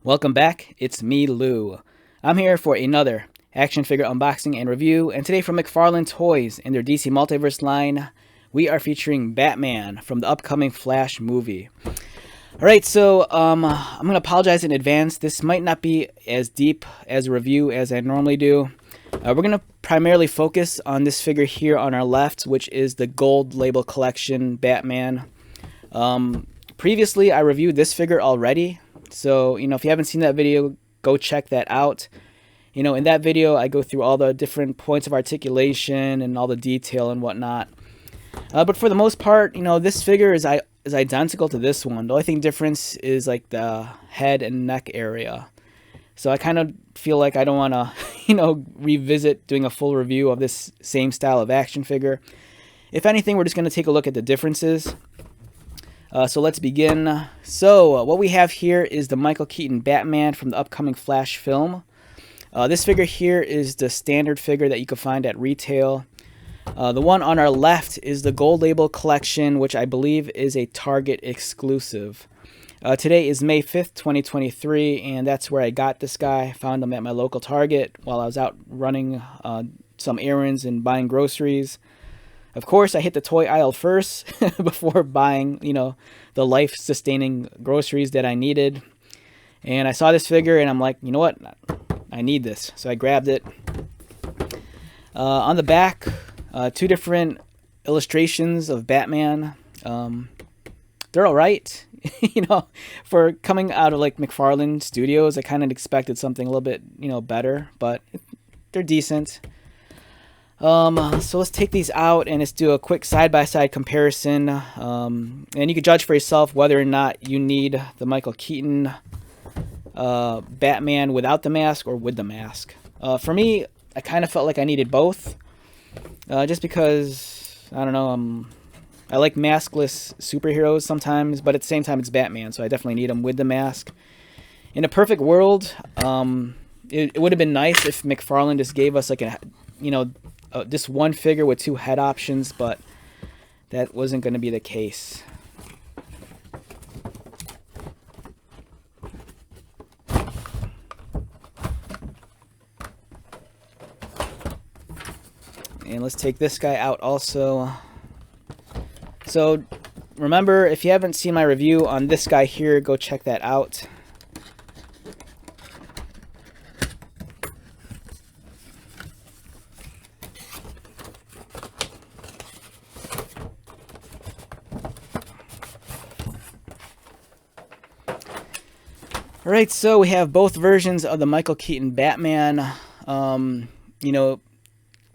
Welcome back, it's me, Lou. I'm here for another action figure unboxing and review, and today from McFarlane Toys in their DC Multiverse line, we are featuring Batman from the upcoming Flash movie. Alright, so I'm going to apologize in advance. This might not be as deep as a review as I normally do. We're going to primarily focus on this figure here on our left, which is the Gold Label Collection Batman. Previously, I reviewed this figure already. So, if you haven't seen that video, go check that out. In that video, I go through all the different points of articulation and all the detail and whatnot. But for the most part, this figure is identical to this one. The only thing difference is like the head and neck area. So I kind of feel like I don't want to, revisit doing a full review of this same style of action figure. If anything, we're just going to take a look at the differences. So let's begin. So what we have here is the Michael Keaton Batman from the upcoming Flash film. This figure here is the standard figure that you can find at retail. The one on our left is the Gold Label Collection, which I believe is a Target exclusive. Today is May 5th, 2023, and that's where I got this guy. Found him at my local Target while I was out running some errands and buying groceries. Of course, I hit the toy aisle first before buying, the life-sustaining groceries that I needed. And I saw this figure, and I'm like, you know what? I need this. So I grabbed it. On the back, two different illustrations of Batman. They're all right. For coming out of like McFarlane Studios, I kind of expected something a little bit, better, but they're decent. So let's take these out and let's do a quick side-by-side comparison. And you can judge for yourself whether or not you need the Michael Keaton Batman without the mask or with the mask. For me, I kind of felt like I needed both. Just because, I don't know, I like maskless superheroes sometimes, but at the same time it's Batman, so I definitely need him with the mask. In a perfect world, it would have been nice if McFarlane just gave us like this one figure with two head options, but that wasn't going to be the case. And let's take this guy out also. So remember, if you haven't seen my review on this guy here, go check that out. Alright, so we have both versions of the Michael Keaton Batman.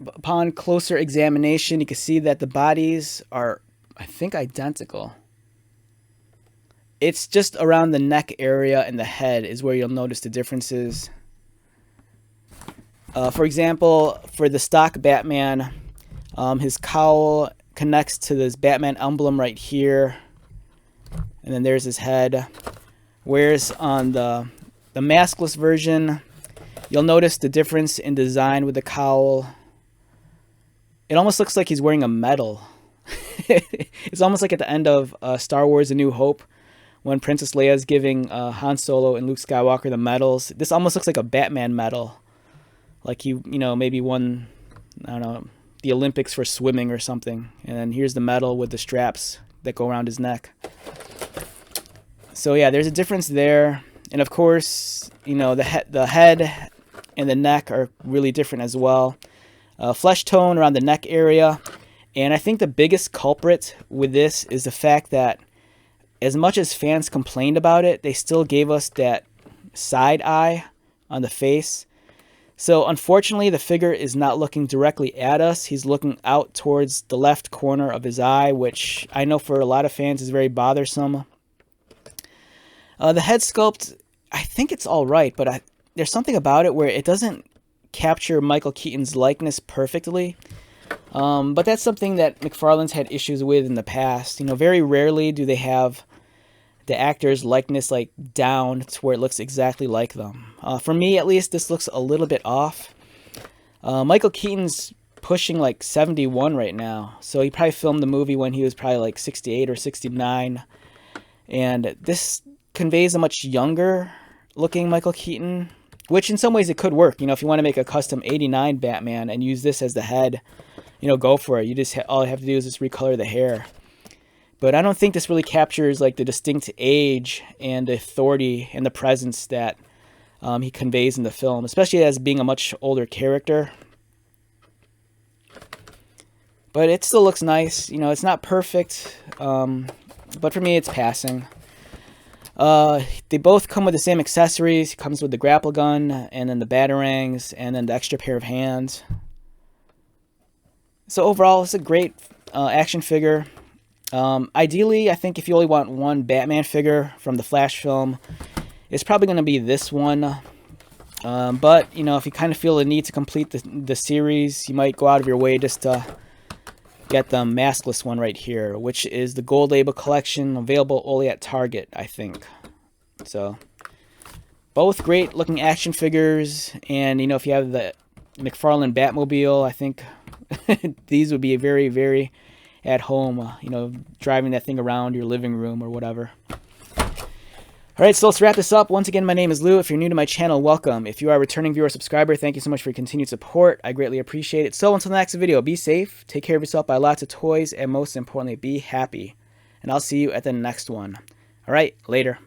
Upon closer examination, you can see that the bodies are, I think, identical. It's just around the neck area and the head is where you'll notice the differences. For example, for the stock Batman, his cowl connects to this Batman emblem right here. And then there's his head. Whereas on the maskless version, you'll notice the difference in design with the cowl. It almost looks like he's wearing a medal. It's almost like at the end of Star Wars A New Hope, when Princess Leia is giving Han Solo and Luke Skywalker the medals. This almost looks like a Batman medal. Like he, maybe won, I don't know, the Olympics for swimming or something. And then here's the medal with the straps that go around his neck. So yeah, there's a difference there. And of course, the head and the neck are really different as well. Flesh tone around the neck area. And I think the biggest culprit with this is the fact that as much as fans complained about it, they still gave us that side eye on the face. So unfortunately, the figure is not looking directly at us. He's looking out towards the left corner of his eye, which I know for a lot of fans is very bothersome. The head sculpt, I think it's all right, but there's something about it where it doesn't capture Michael Keaton's likeness perfectly. But that's something that McFarlane's had issues with in the past. Very rarely do they have the actor's likeness like down to where it looks exactly like them. For me, at least, this looks a little bit off. Michael Keaton's pushing like 71 right now, so he probably filmed the movie when he was probably like 68 or 69. And this conveys a much younger looking Michael Keaton, which in some ways it could work. You know, if you want to make a custom 89 Batman and use this as the head, you know, go for it. You just all you have to do is just recolor the hair. But I don't think this really captures like the distinct age and the authority and the presence that he conveys in the film, especially as being a much older character. But it still looks nice. You know, it's not perfect, but for me, it's passing. They both come with the same accessories. It comes with the grapple gun, and then the batarangs, and then the extra pair of hands. So overall, it's a great action figure. Ideally, I think if you only want one Batman figure from the Flash film, it's probably going to be this one. But, you know, if you kind of feel the need to complete the series, you might go out of your way just to get the maskless one right here, which is the Gold Label Collection, available only at Target, I think. So, both great looking action figures, and, you know, if you have the McFarlane Batmobile, I think these would be very, very at home, you know, driving that thing around your living room or whatever. Alright, so let's wrap this up. Once again, my name is Lou. If you're new to my channel, welcome. If you are a returning viewer or subscriber, thank you so much for your continued support. I greatly appreciate it. So until the next video, be safe, take care of yourself, buy lots of toys, and most importantly, be happy. And I'll see you at the next one. Alright, later.